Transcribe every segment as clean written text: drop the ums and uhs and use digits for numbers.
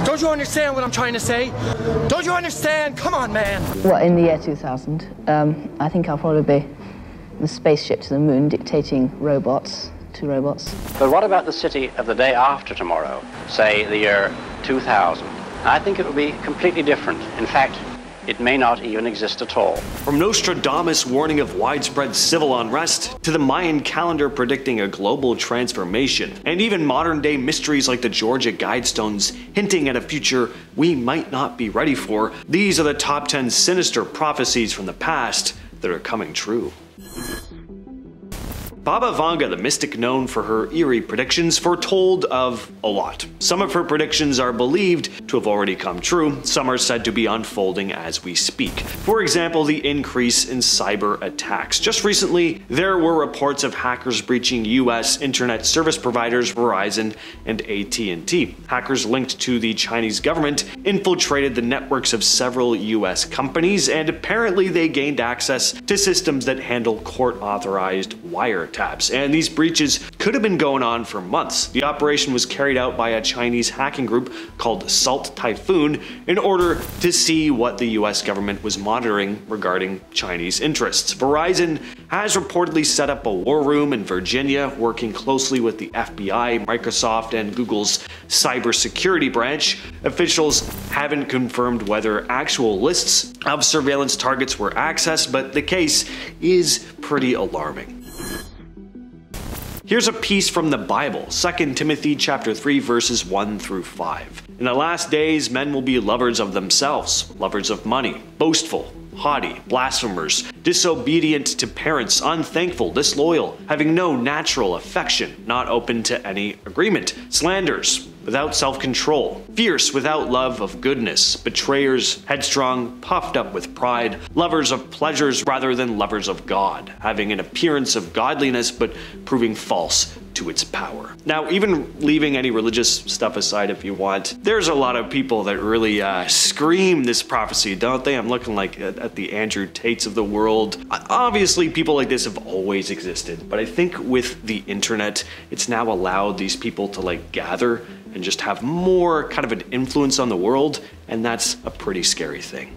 Don't you understand what I'm trying to say? Don't you understand? Come on, man. Well, in the year 2000, I think I'll probably be the spaceship to the moon dictating robots to robots. But what about the city of the day after tomorrow, say the year 2000? I think it will be completely different. In fact, it may not even exist at all. From Nostradamus' warning of widespread civil unrest, to the Mayan calendar predicting a global transformation, and even modern-day mysteries like the Georgia Guidestones hinting at a future we might not be ready for, these are the top 10 sinister prophecies from the past that are coming true. Baba Vanga, the mystic known for her eerie predictions, foretold of a lot. Some of her predictions are believed to have already come true, some are said to be unfolding as we speak. For example, the increase in cyber attacks. Just recently, there were reports of hackers breaching US internet service providers Verizon and AT&T. Hackers linked to the Chinese government infiltrated the networks of several US companies, and apparently they gained access to systems that handle court-authorized wiretaps. And these breaches could have been going on for months. The operation was carried out by a Chinese hacking group called Salt Typhoon in order to see what the US government was monitoring regarding Chinese interests. Verizon has reportedly set up a war room in Virginia, working closely with the FBI, Microsoft, and Google's cybersecurity branch. Officials haven't confirmed whether actual lists of surveillance targets were accessed, but the case is pretty alarming. Here's a piece from the Bible, 2 Timothy chapter 3 verses 1 through 5. In the last days, men will be lovers of themselves, lovers of money, boastful, haughty, blasphemers, disobedient to parents, unthankful, disloyal, having no natural affection, not open to any agreement, slanderers, without self-control, fierce, without love of goodness, betrayers, headstrong, puffed up with pride, lovers of pleasures rather than lovers of God, having an appearance of godliness but proving false to its power. Now, even leaving any religious stuff aside if you want, there's a lot of people that really scream this prophecy, don't they? I'm looking like at the Andrew Tates of the world. Obviously, people like this have always existed, but I think with the internet, it's now allowed these people to like gather and just have more kind of an influence on the world, and that's a pretty scary thing.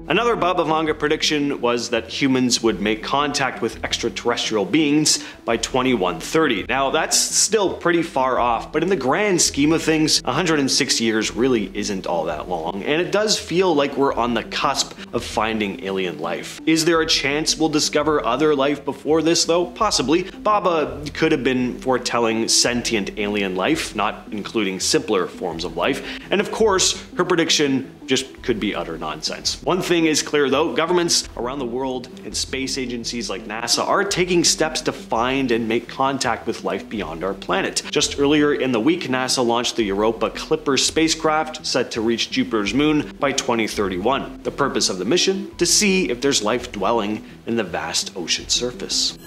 Another Baba Vanga prediction was that humans would make contact with extraterrestrial beings by 2130. Now that's still pretty far off, but in the grand scheme of things, 106 years really isn't all that long, and it does feel like we're on the cusp of finding alien life. Is there a chance we'll discover other life before this though? Possibly. Baba could have been foretelling sentient alien life, not including simpler forms of life, and of course, her prediction just could be utter nonsense. One thing is clear though, governments around the world and space agencies like NASA are taking steps to find and make contact with life beyond our planet. Just earlier in the week, NASA launched the Europa Clipper spacecraft set to reach Jupiter's moon by 2031. The purpose of the mission? To see if there's life dwelling in the vast ocean surface.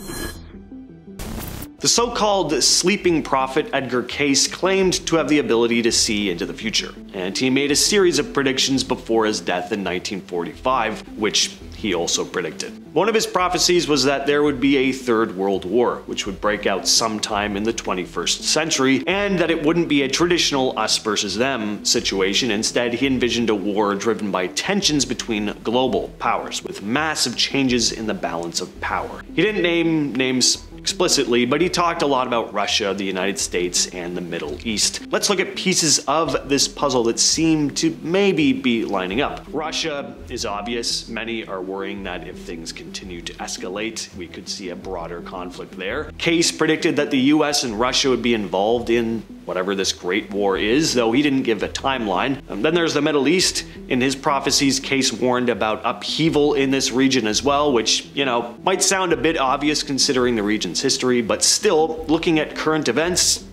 The so-called sleeping prophet Edgar Cayce claimed to have the ability to see into the future, and he made a series of predictions before his death in 1945, which he also predicted. One of his prophecies was that there would be a third world war, which would break out sometime in the 21st century, and that it wouldn't be a traditional us versus them situation. Instead, he envisioned a war driven by tensions between global powers, with massive changes in the balance of power. He didn't name names explicitly, but he talked a lot about Russia, the United States, and the Middle East. Let's look at pieces of this puzzle that seem to maybe be lining up. Russia is obvious. Many are worrying that if things continue to escalate, we could see a broader conflict there. Cayce predicted that the US and Russia would be involved in whatever this great war is, though he didn't give a timeline. Then there's the Middle East. In his prophecies, Cayce warned about upheaval in this region as well, which, you know, might sound a bit obvious considering the region's history, but still, looking at current events,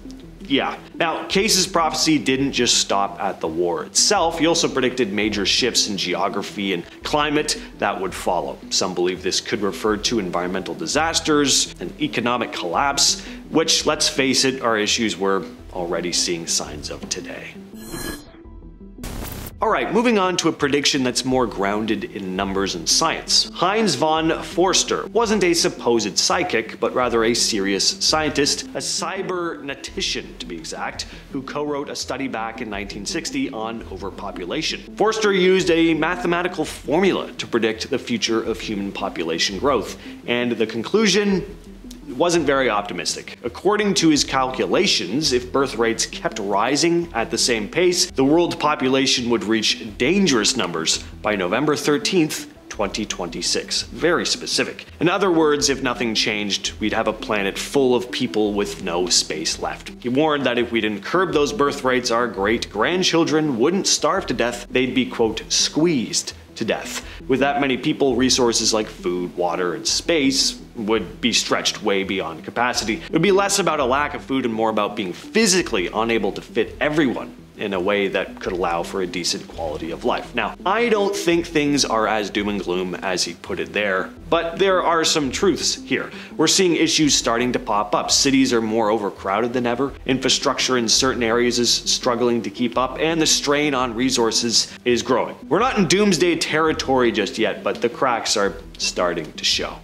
yeah. Now, Cayce's prophecy didn't just stop at the war itself. He also predicted major shifts in geography and climate that would follow. Some believe this could refer to environmental disasters and economic collapse, which, let's face it, are issues we're already seeing signs of today. Alright, moving on to a prediction that's more grounded in numbers and science. Heinz von Foerster wasn't a supposed psychic, but rather a serious scientist, a cybernetician to be exact, who co-wrote a study back in 1960 on overpopulation. Foerster used a mathematical formula to predict the future of human population growth, and the conclusion wasn't very optimistic. According to his calculations, if birth rates kept rising at the same pace, the world population would reach dangerous numbers by November 13th, 2026. Very specific. In other words, if nothing changed, we'd have a planet full of people with no space left. He warned that if we didn't curb those birth rates, our great-grandchildren wouldn't starve to death, they'd be, quote, squeezed to death. With that many people, resources like food, water, and space would be stretched way beyond capacity. It would be less about a lack of food and more about being physically unable to fit everyone in a way that could allow for a decent quality of life. Now, I don't think things are as doom and gloom as he put it there, but there are some truths here. We're seeing issues starting to pop up. Cities are more overcrowded than ever, infrastructure in certain areas is struggling to keep up, and the strain on resources is growing. We're not in doomsday territory just yet, but the cracks are starting to show.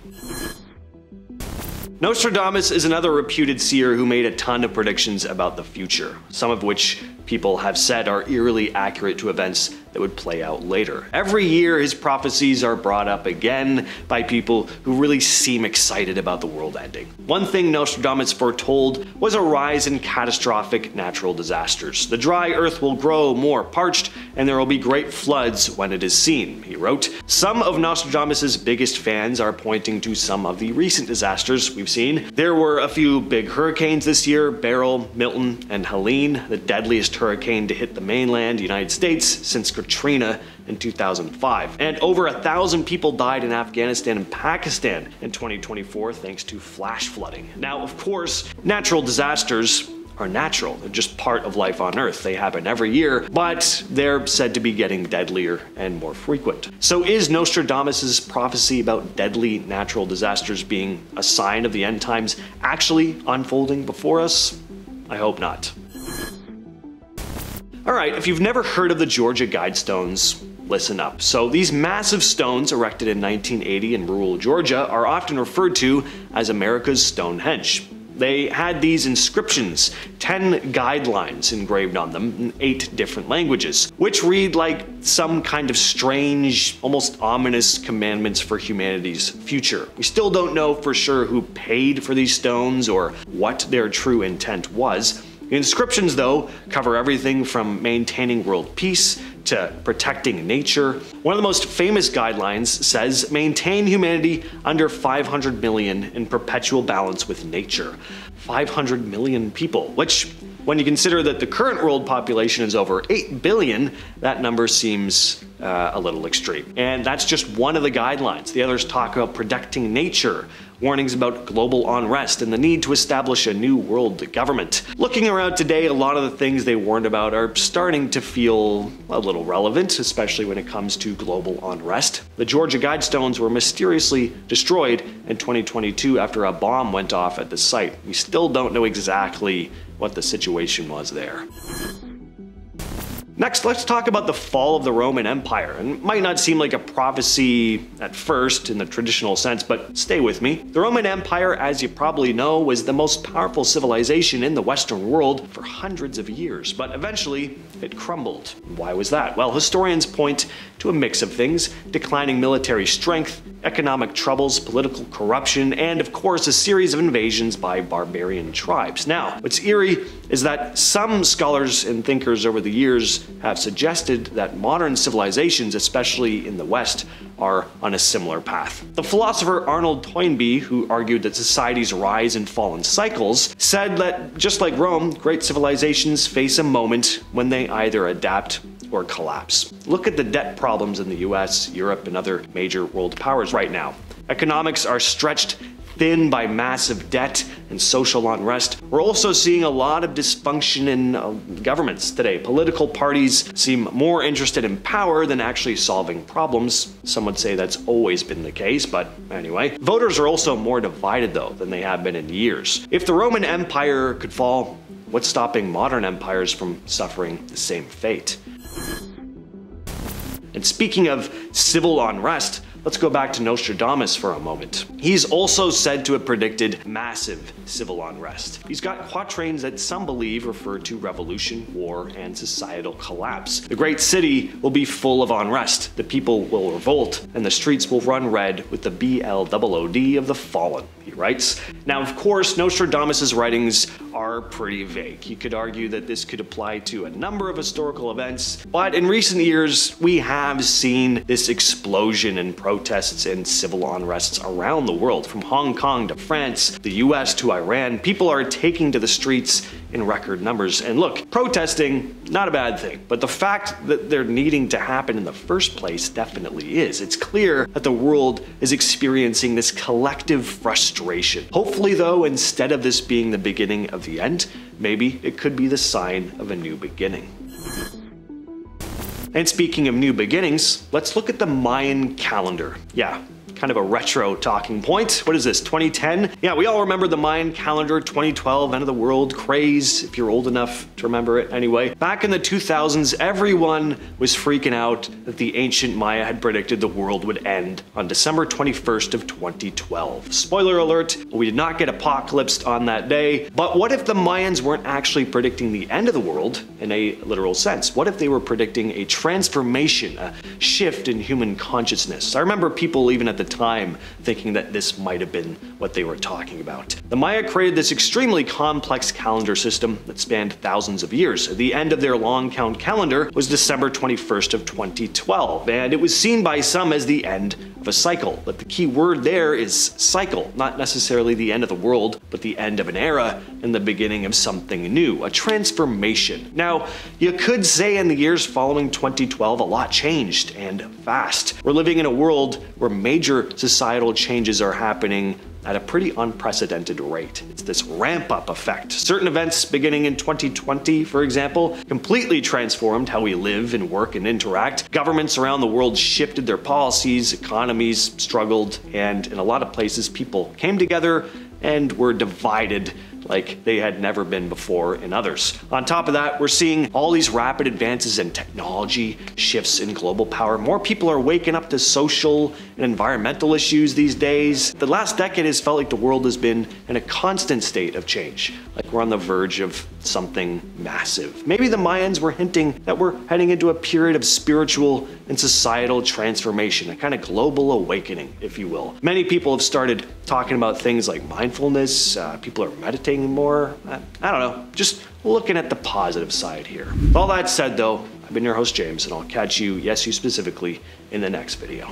Nostradamus is another reputed seer who made a ton of predictions about the future, some of which people have said are eerily accurate to events that would play out later. Every year, his prophecies are brought up again by people who really seem excited about the world ending. One thing Nostradamus foretold was a rise in catastrophic natural disasters. The dry earth will grow more parched, and there will be great floods when it is seen, he wrote. Some of Nostradamus's biggest fans are pointing to some of the recent disasters we've seen. There were a few big hurricanes this year, Beryl, Milton, and Helene, the deadliest hurricane to hit the mainland United States since Katrina in 2005. And over 1,000 people died in Afghanistan and Pakistan in 2024 thanks to flash flooding. Now, of course, natural disasters are natural. They're just part of life on Earth. They happen every year, but they're said to be getting deadlier and more frequent. So is Nostradamus's prophecy about deadly natural disasters being a sign of the end times actually unfolding before us? I hope not. Alright, if you've never heard of the Georgia Guidestones, listen up. So these massive stones erected in 1980 in rural Georgia are often referred to as America's Stonehenge. They had these inscriptions, 10 guidelines engraved on them in 8 different languages, which read like some kind of strange, almost ominous commandments for humanity's future. We still don't know for sure who paid for these stones or what their true intent was. The inscriptions, though, cover everything from maintaining world peace to protecting nature. One of the most famous guidelines says, maintain humanity under 500 million in perpetual balance with nature. 500 million people, which, when you consider that the current world population is over 8 billion, that number seems a little extreme. And that's just one of the guidelines. The others talk about protecting nature, warnings about global unrest, and the need to establish a new world government. Looking around today, a lot of the things they warned about are starting to feel a little relevant, especially when it comes to global unrest. The Georgia Guidestones were mysteriously destroyed in 2022 after a bomb went off at the site. We still don't know exactly what the situation was there. Next, let's talk about the fall of the Roman Empire. And it might not seem like a prophecy at first in the traditional sense, but stay with me. The Roman Empire, as you probably know, was the most powerful civilization in the Western world for hundreds of years, but eventually it crumbled. Why was that? Well, historians point to a mix of things: declining military strength, economic troubles, political corruption, and of course a series of invasions by barbarian tribes. Now, what's eerie is that some scholars and thinkers over the years have suggested that modern civilizations, especially in the West, are on a similar path. The philosopher Arnold Toynbee, who argued that societies rise and fall in cycles, said that just like Rome, great civilizations face a moment when they either adapt or collapse. Look at the debt problems in the US, Europe, and other major world powers right now. Economics are stretched thin by massive debt and social unrest. We're also seeing a lot of dysfunction in governments today. Political parties seem more interested in power than actually solving problems. Some would say that's always been the case, but anyway. Voters are also more divided, though, than they have been in years. If the Roman Empire could fall, what's stopping modern empires from suffering the same fate? And speaking of civil unrest, let's go back to Nostradamus for a moment. He's also said to have predicted massive civil unrest. He's got quatrains that some believe refer to revolution, war, and societal collapse. The great city will be full of unrest. The people will revolt, and the streets will run red with the BLOOD of the fallen, he writes. Now, of course, Nostradamus' writings are pretty vague. You could argue that this could apply to a number of historical events, but in recent years, we have seen this explosion in protests and civil unrests around the world. From Hong Kong to France, the US to Iran, people are taking to the streets in record numbers. And look, protesting, not a bad thing, but the fact that they're needing to happen in the first place definitely is. It's clear that the world is experiencing this collective frustration. Hopefully though, instead of this being the beginning of the end, maybe it could be the sign of a new beginning. And speaking of new beginnings, let's look at the Mayan calendar. Yeah, kind of a retro talking point. What is this, 2010? Yeah, we all remember the Mayan calendar, 2012, end of the world craze, if you're old enough to remember it anyway. Back in the 2000s, everyone was freaking out that the ancient Maya had predicted the world would end on December 21st of 2012. Spoiler alert, we did not get apocalypsed on that day, but what if the Mayans weren't actually predicting the end of the world in a literal sense? What if they were predicting a transformation, a shift in human consciousness? I remember people even at the time thinking that this might have been what they were talking about. The Maya created this extremely complex calendar system that spanned thousands of years. The end of their long count calendar was December 21st of 2012, and it was seen by some as the end of a cycle. But the key word there is cycle, not necessarily the end of the world, but the end of an era and the beginning of something new, a transformation. Now, you could say in the years following 2012, a lot changed, and fast. We're living in a world where major societal changes are happening at a pretty unprecedented rate. It's this ramp-up effect. Certain events beginning in 2020, for example, completely transformed how we live and work and interact. Governments around the world shifted their policies, economies struggled, and in a lot of places people came together and were divided like they had never been before in others. On top of that, we're seeing all these rapid advances in technology, shifts in global power. More people are waking up to social and environmental issues these days. The last decade has felt like the world has been in a constant state of change, like we're on the verge of something massive. Maybe the Mayans were hinting that we're heading into a period of spiritual and societal transformation, a kind of global awakening, if you will. Many people have started talking about things like mindfulness, people are meditating more. I don't know, just looking at the positive side here. With all that said though, I've been your host James, and I'll catch you, yes you specifically, in the next video.